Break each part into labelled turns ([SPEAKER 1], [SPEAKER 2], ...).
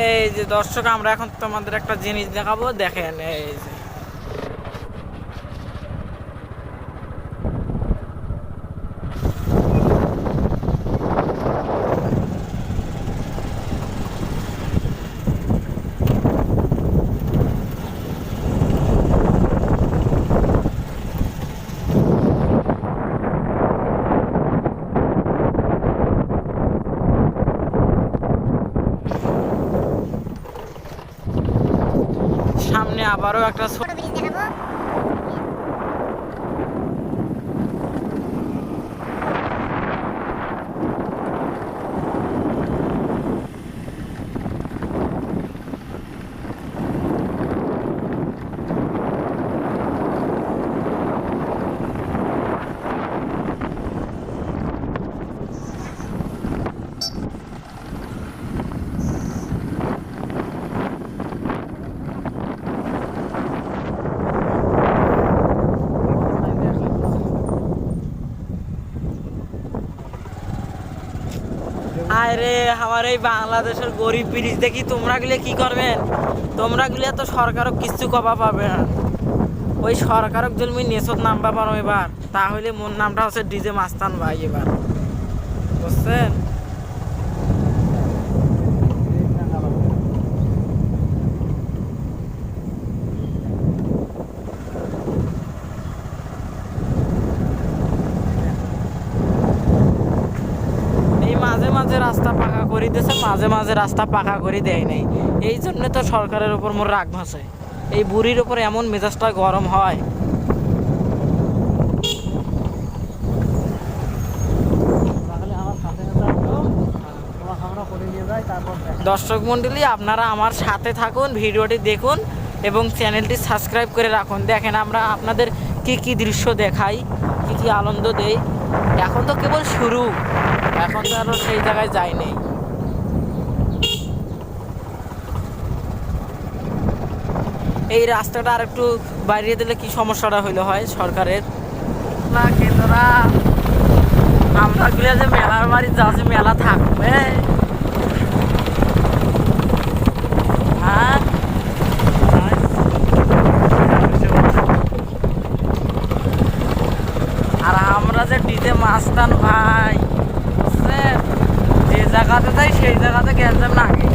[SPEAKER 1] এই যে দর্শক, আমরা এখন তোমাদের একটা জিনিস দেখাবো, দেখেন। এই যে সামনে আবারও একটা
[SPEAKER 2] ছোট ব্রিজ দেখাবো।
[SPEAKER 1] আরে আমার এই বাংলাদেশের গরিব ব্রিজ দেখি তোমরা গুলো কি করবেন? তোমরা গুলো তো সরকারও কিছু কবা পাবে না। ওই সরকারক জন্মি নেশত নামবা পারো এবার, তাহলে মোর নামটা হচ্ছে ডিজে মাস্তান ভাই এবার, বুঝছেন? এই মাঝে মাঝে রাস্তা পাকা করে দিয়েছে, মাঝে মাঝে রাস্তা পাকা করে দেয় নাই। এই জন্য তো সরকারের উপর মোর রাগ ভাসে। এই বুড়ির উপর এমন মেজাজটা গরম হয়। দর্শক মণ্ডলী, আপনারা আমার সাথে থাকুন, ভিডিওটি দেখুন এবং চ্যানেলটি সাবস্ক্রাইব করে রাখুন। দেখেন আমরা আপনাদের কি কি দৃশ্য দেখাই, কি কি আনন্দ দেই। এখন তো কেবল শুরু, এখন তো আরও সেই জায়গায় যায়নি। এই রাস্তাটা আর একটু বাড়িয়ে দিলে কি সমস্যাটা হইলো হয় সরকারের না কেন্দ্রা। আমরা গুলো যে মেলার বাড়ি যাচ্ছি, মেলা থাকবে আর আমরা যে ডিজে মাস্তান ভাই, যে জায়গাতে যাই সেই জায়গাতে গ্যাঞ্জাম লাগে।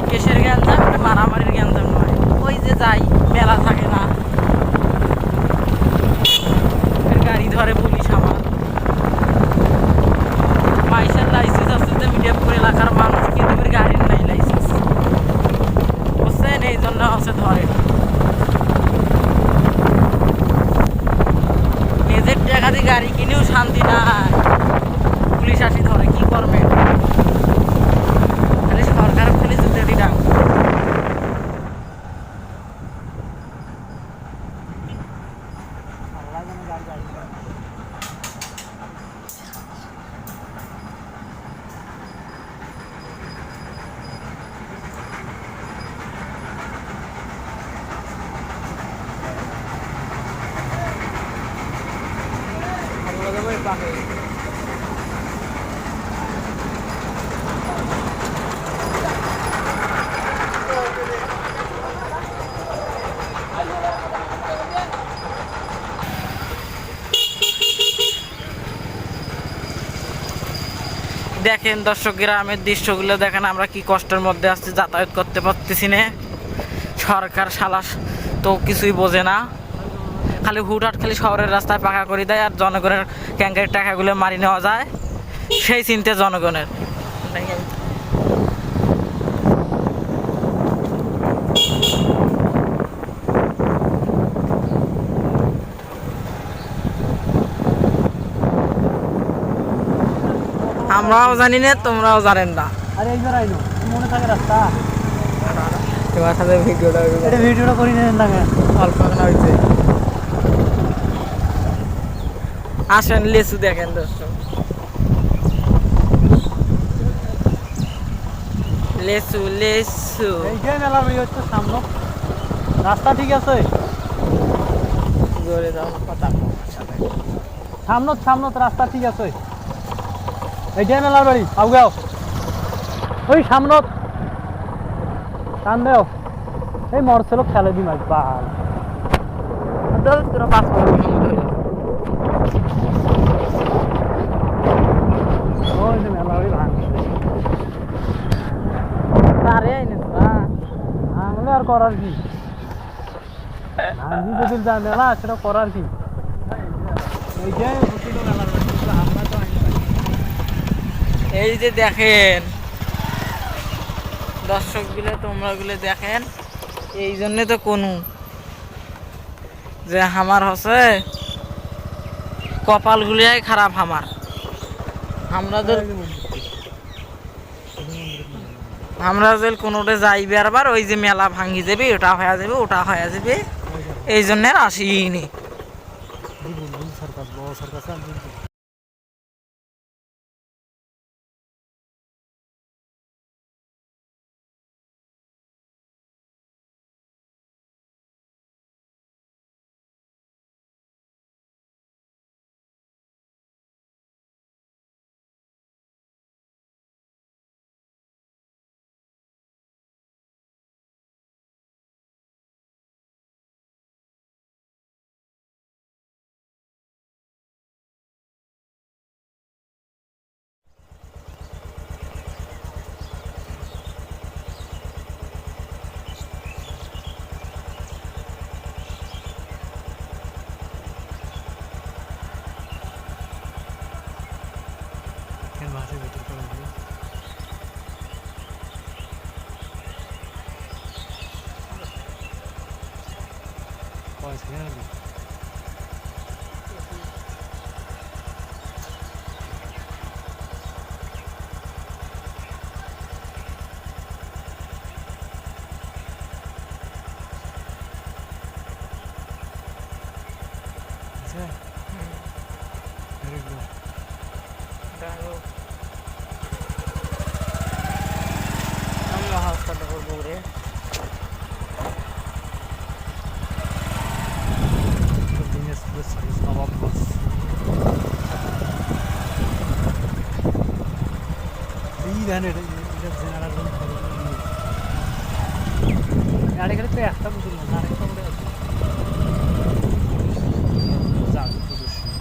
[SPEAKER 1] কেসের গ্যাঞ্জাম, মারামারির গ্যাঞ্জাম নয়। ওই যে যাই, মেলা থাকে না, গাড়ি ধরে পুলিশ। আমার মাইসের লাইসেন্স আছে যে মিডিয়াপুর এলাকার মানুষ, কিন্তু গাড়ির নাই লাইসেন্স, বুঝছেন? এই জন্য হচ্ছে ধরে। নিজের টাকা দিয়ে গাড়ি কিনেও শান্তি নাই, পুলিশ আসি ধরে। কি করবে? খালি সরকার খালি জুতে দিলাম। দেখেন দর্শক, গ্রামের দৃশ্যগুলো দেখেন। আমরা কি কষ্টের মধ্যে আসছি, যাতায়াত করতে পারতেছি না। সরকার শালা তো কিছুই বোঝে না, খালি হুটহাট খালি শহরের রাস্তায় পাকা করে দেয় আর জনগণের ক্যাঙ্কের টাকাগুলো মারি নেওয়া যায়, সেই চিন্তা জনগণের। আমরাও জানি না, তোমরাও জানেন না।
[SPEAKER 3] আরে এইবার আইনো মনে থাকে রাস্তা,
[SPEAKER 1] তোমার সাথে
[SPEAKER 3] ভিডিওটা করি নেন না
[SPEAKER 1] অল্প হয়েছে। আসেন, লেচু দেখেন দর্শক, লেচু লেচু।
[SPEAKER 3] এইটাই মেলা হচ্ছে সামনে রাস্তা, ঠিক আছে?
[SPEAKER 1] জোরে যাও, কথা
[SPEAKER 3] সামনত সামনত রাস্তা ঠিক আছে। এইটাই মেলার বাড়ি, আউগাও ওই সামনত। টান দেও এই মরছিল খেলে দি মাছ বাল
[SPEAKER 1] তোরা 5 মিনিট
[SPEAKER 3] ওই যে মেলা ওই ভাঙ
[SPEAKER 1] আরে আইনে তোরা
[SPEAKER 3] ভাঙলে আর করার কি ভাঙি যদি যা মেলা সেটা করার কি এই যে হচ্ছিল মেলার আমরা তো
[SPEAKER 1] এই যে দেখেন দর্শক গুলো তোমরা গুলো দেখেন এই জন্য তো কোনো যে আমার হচ্ছে কপাল গুলিয়াই খারাপ আমার আমরা যে কোনোটা যাইবে আবার ওই যে মেলা ভাঙি যাবে ওটা হয়ে যাবে ওটা হয়ে যাবে এই জন্য আসিনি
[SPEAKER 3] সরকার বড় সরকার মাছের ভেতর করে পয়সা কেন আরেকটা একটা বুঝল না আরেকটা বলে জাদু প্রদর্শনী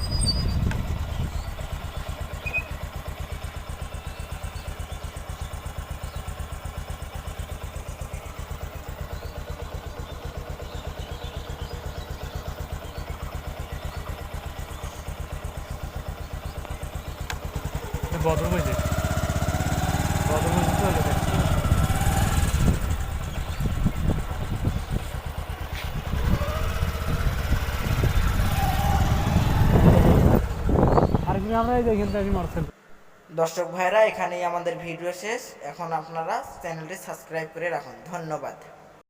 [SPEAKER 3] বদল হয়েছে বদল হয়েছে চলে যাচ্ছে আমরা এই দেখেন তাই মারছেন
[SPEAKER 1] দর্শক ভাইরা এখানেই আমাদের ভিডিও শেষ এখন আপনারা চ্যানেলটি সাবস্ক্রাইব করে রাখুন ধন্যবাদ।